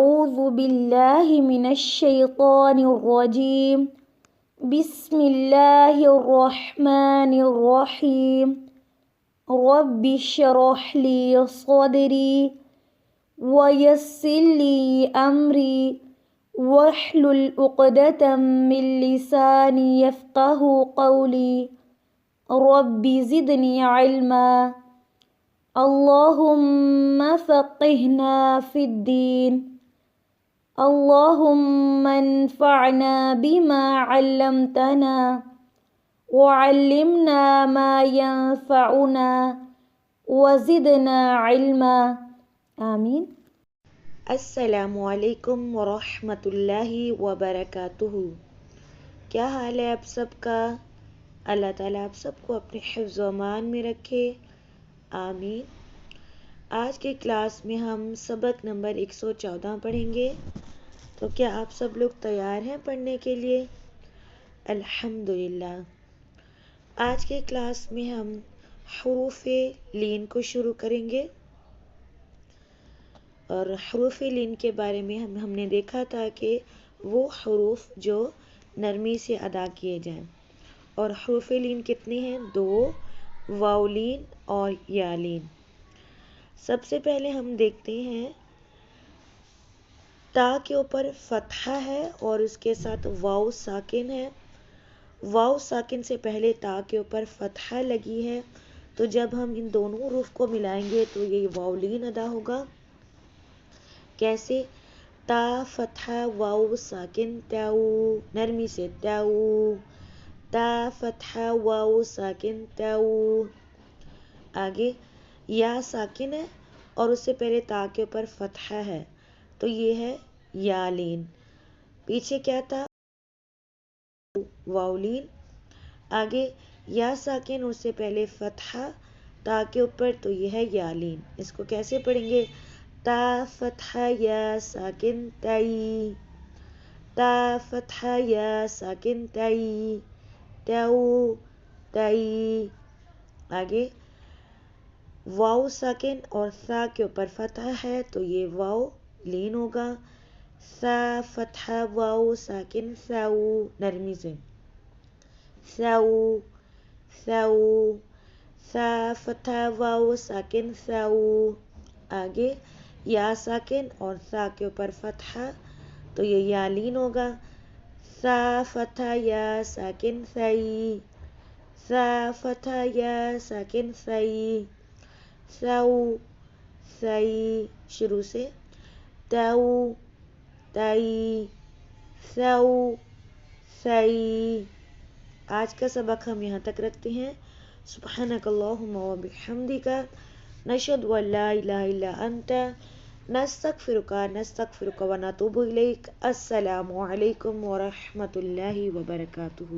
أعوذ بالله من الشيطان الرجيم بسم الله الرحمن الرحيم رب اشرح لي صدري ويسر لي أمري واحلل عقدة من لساني يفقه قولي رب زدني علما اللهم فقهنا في الدين اللهم انفعنا بما علمتنا وعلمنا ما ينفعنا وزدنا علما آمین۔ السلام علیکم ورحمۃ اللہ وبرکاتہ۔ کیا حال ہے آپ سب کا؟ اللہ تعالیٰ آپ سب کو اپنے حفظ و امان میں رکھے، آمین۔ آج کی کلاس میں ہم سبق نمبر 114 پڑھیں گے، تو کیا آپ سب لوگ تیار ہیں پڑھنے کے لیے؟ الحمدللہ۔ آج کی کلاس میں ہم حروف لین کو شروع کریں گے، اور حروف لین کے بارے میں ہم نے دیکھا تھا کہ وہ حروف جو نرمی سے ادا کیے جائیں، اور حروف لین کتنے ہیں؟ 2، واو لین اور یا لین۔ سب سے پہلے ہم دیکھتے ہیں تا کے اوپر فتحہ ہے اور اس کے ساتھ واو ساکن ہے۔ واو ساکن سے پہلے تا کے اوپر فتحہ لگی ہے، تو جب ہم ان دونوں حروف کو ملائیں گے تو یہ واو لین ادا ہوگا۔ کیسے؟ تا فتحہ واو ساکن تاؤ، نرمی سے تاؤ، تا فتحہ واو ساکن تاؤ۔ آگے یا ساکن ہے اور اس سے پہلے تا کے اوپر فتحہ ہے، تو یہ ہے یا لین۔ پیچھے کیا تھا؟ واو لین۔ آگے یا ساکن، اس سے پہلے فتحہ تا کے اوپر، تو یہ ہے یا لین۔ اس کو کیسے پڑھیں گے؟ تا فتحہ یا ساکن تائی، تا فتحہ یا ساکن تائی، تاؤ تائی۔ آگے واو ساکن اور سا کے اوپر فتحہ ہے، تو یہ واو لین ہوگا۔ سا فتحہ واو ساکن ساؤ، نرمی سے ساؤ ساؤ، سا فتحہ واو ساکن ساؤ۔ آگے یا ساکن اور سا کے اوپر فتحہ، تو یہ یا لین ہوگا۔ سا فتحہ یا ساکن سائی، سا فتحہ یا ساکن سائی، ساؤ سائی۔ شروع سے تاؤ تائی، ساؤ سائی۔ آج کا سبق ہم یہاں تک رکھتے ہیں۔ سبحانک اللہم و بحمدک، نشہد ان لا الہ الا انت، نستغفرک و نتوب الیک۔ السلام علیکم ورحمۃ اللہ وبرکاتہ۔